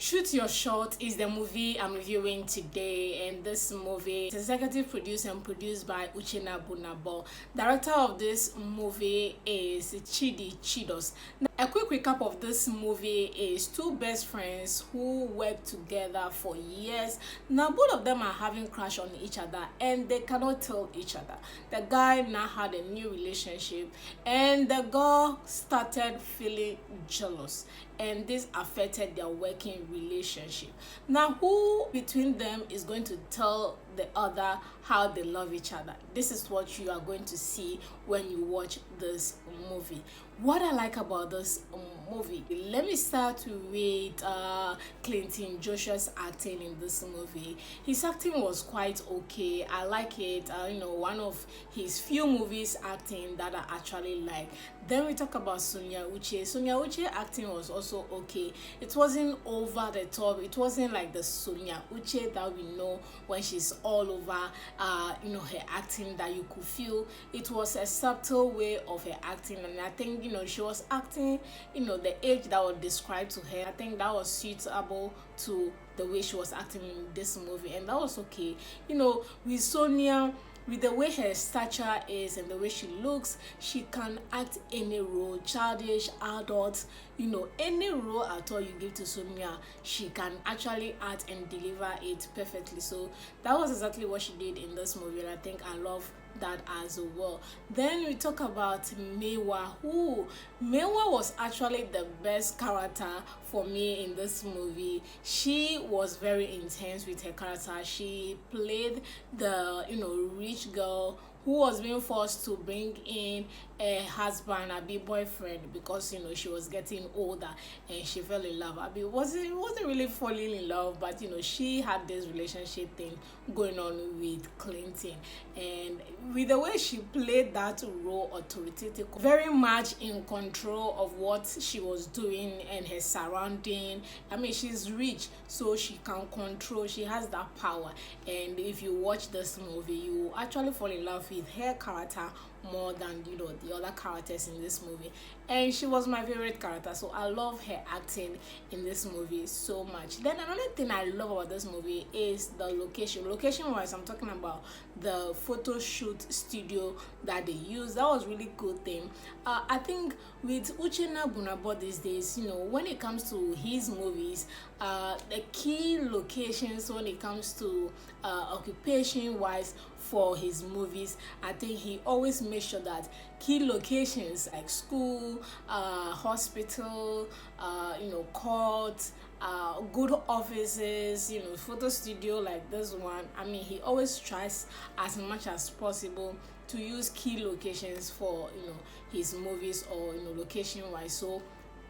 Shoot Your Shot is the movie I'm reviewing today, and this movie is executive produced and produced by Uche. Director of this movie is Chidi Chidos. A quick recap of this movie is two best friends who work together for years. Now both of them are having crush on each other and they cannot tell each other. The guy now had a new relationship and the girl started feeling jealous, and this affected their working relationship. Now who between them is going to tell the other how they love each other? This is what you are going to see when you watch this movie. What I like about this movie, let me start with Clinton Joshua's acting in this movie. His acting was quite okay. I like it. One of his few movies acting that I actually like. Then we talk about Sonia Uche. Sonia Uche acting was also okay. It wasn't over the top. It wasn't like the Sonia Uche that we know when she's all over her acting, that you could feel it was a subtle way of her acting. And I think she was acting the age that was described to her. I think that was suitable to the way she was acting in this movie, and that was okay. With Sonia, with the way her stature is and the way she looks, she can act any role, childish, adult, any role at all you give to Sonia, she can actually act and deliver it perfectly. So that was exactly what she did in this movie, and I think I love that as well. Then we talk about Miwa. Miwa was actually the best character for me in this movie. She was very intense with her character. She played the rich girl who was being forced to bring in a husband, a big boyfriend, because she was getting older and she fell in love. Wasn't really falling in love, but she had this relationship thing going on with Clinton, and with the way she played that role, authoritative, very much in control of what she was doing and her surrounding. She's rich, so she can control. She has that power, and if you watch this movie, you actually fall in love with her character more than the other characters in this movie, and she was my favorite character. So I love her acting in this movie so much. Then another thing I love about this movie is the location wise. I'm talking about the photo shoot studio that they use. That was really good thing. I think with Uche these days, when it comes to his movies, the key locations when it comes to occupation wise for his movies, I think he always makes sure that key locations like school, hospital, court, good offices, photo studio like this one. He always tries as much as possible to use key locations for his movies, or location wise. So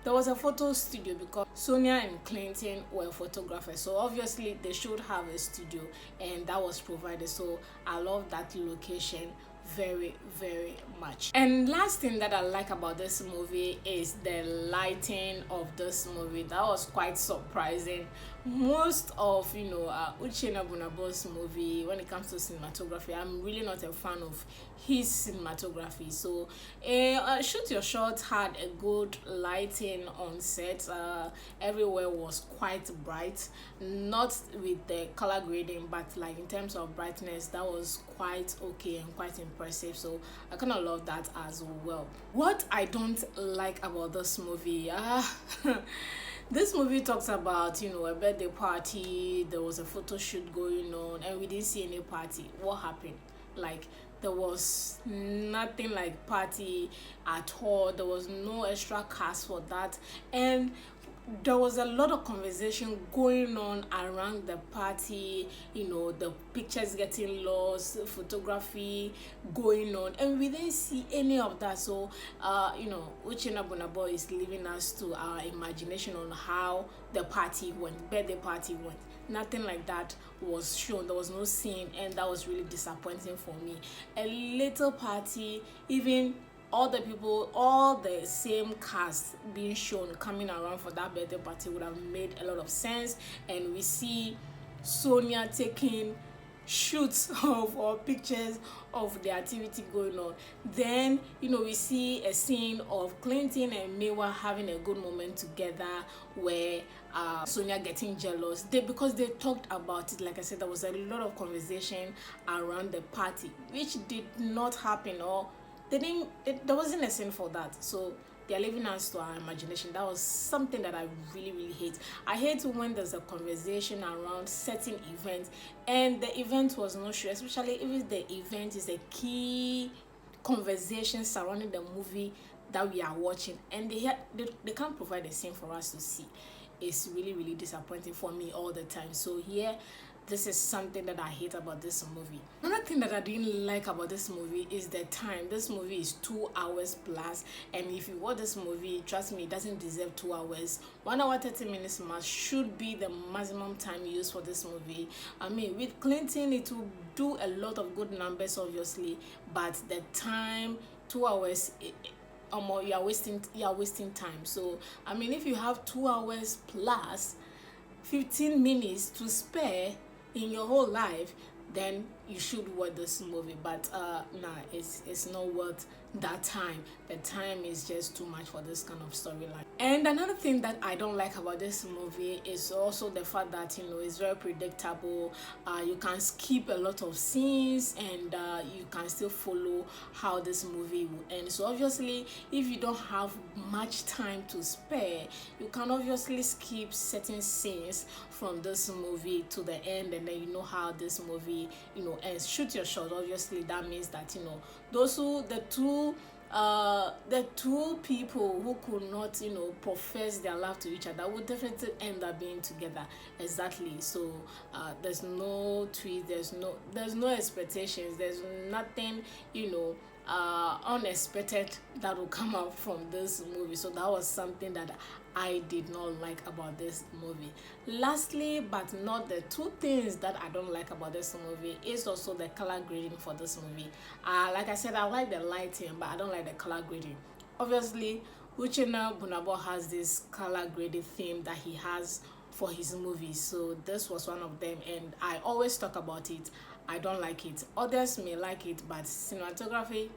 there was a photo studio because Sonia and Clinton were photographers, so obviously they should have a studio, and that was provided. So I love that location very, very much. And last thing that I like about this movie is the lighting of this movie. That was quite surprising. Most of Uche Nabunabo's movie, when it comes to cinematography, I'm really not a fan of his cinematography. So Shoot Your Shot had a good lighting on set. Everywhere was quite bright, not with the color grading, but like in terms of brightness, that was quite okay and quite impressive. So I kind of love that as well. What I don't like about this movie, this movie talks about a birthday party. There was a photo shoot going on and we didn't see any party. What happened? Like, there was nothing like party at all. There was no extra cast for that, and there was a lot of conversation going on around the party, the pictures getting lost, photography going on, and we didn't see any of that. So Uche Nabunabo is leaving us to our imagination on how the birthday party went. Nothing like that was shown. There was no scene, and that was really disappointing for me. A little party, even all the people, all the same cast being shown coming around for that birthday party would have made a lot of sense. And we see Sonia taking shoots of or pictures of the activity going on. Then we see a scene of Clinton and Miwa having a good moment together, where Sonia getting jealous because they talked about it. Like I said, there was a lot of conversation around the party, which did not happen, or there wasn't a scene for that. So they're leaving us to our imagination. That was something that I really, really hate. I hate when there's a conversation around certain events and the event was not sure, especially if the event is a key conversation surrounding the movie that we are watching, and they can't provide the same for us to see. It's really, really disappointing for me all the time. So here, this is something that I hate about this movie. Another thing that I didn't like about this movie is the time. This movie is 2 hours plus, and if you watch this movie, trust me, it doesn't deserve 2 hours. 1 hour 30 minutes must should be the maximum time used for this movie. I mean, with Clinton, it will do a lot of good numbers, obviously, but the time, 2 hours, you are wasting time. So I mean, if you have 2 hours plus 15 minutes to spare in your whole life, then you should watch this movie. But it's not worth that time. The time is just too much for this kind of storyline. And another thing that I don't like about this movie is also the fact that it's very predictable. You can skip a lot of scenes, and you can still follow how this movie will end. So obviously, if you don't have much time to spare, you can obviously skip certain scenes from this movie to the end, and then you know how this movie ends. Shoot your shot. Obviously, that means that the two people who could not profess their love to each other would definitely end up being together. Exactly. So there's no twist, there's no expectations, there's nothing unexpected that will come out from this movie. So that was something that I did not like about this movie. Lastly, but not the two things that I don't like about this movie, is also the color grading for this movie. Like I said, I like the lighting, but I don't like the color grading. Obviously, Uche Bunabo has this color grading theme that he has for his movies, so this was one of them, and I always talk about it. I don't like it. Others may like it, but cinematography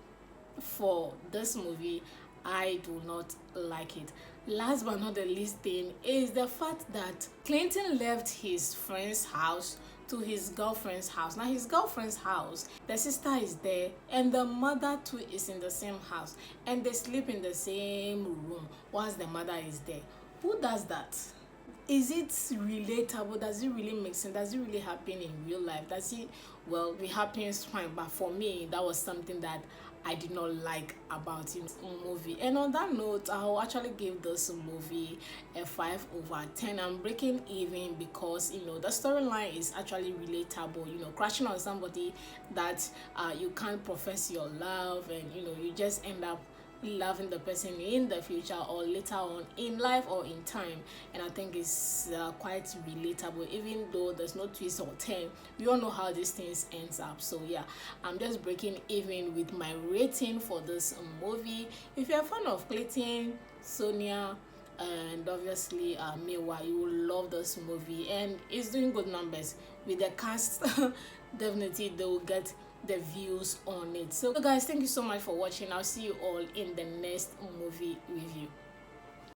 for this movie, I do not like it. Last but not the least thing is the fact that Clinton left his friend's house to his girlfriend's house. Now his girlfriend's house, the sister is there and the mother too is in the same house, and they sleep in the same room whilst the mother is there. Who does that? Is it relatable? Does it really make sense? Does it really happen in real life? Does it, well, it happens fine, but for me, that was something that I did not like about the movie. And on that note, I'll actually give this movie a 5/10. I'm breaking even because the storyline is actually relatable. Crashing on somebody that you can't profess your love, and you just end up loving the person in the future or later on in life or in time. And I think it's quite relatable, even though there's no twist or turn. We all know how these things ends up. So yeah, I'm just breaking even with my rating for this movie. If you're a fan of Clayton, Sonia, and obviously Miwa, you will love this movie, and it's doing good numbers with the cast. Definitely they will get the views on it. So guys, thank you so much for watching. I'll see you all in the next movie review.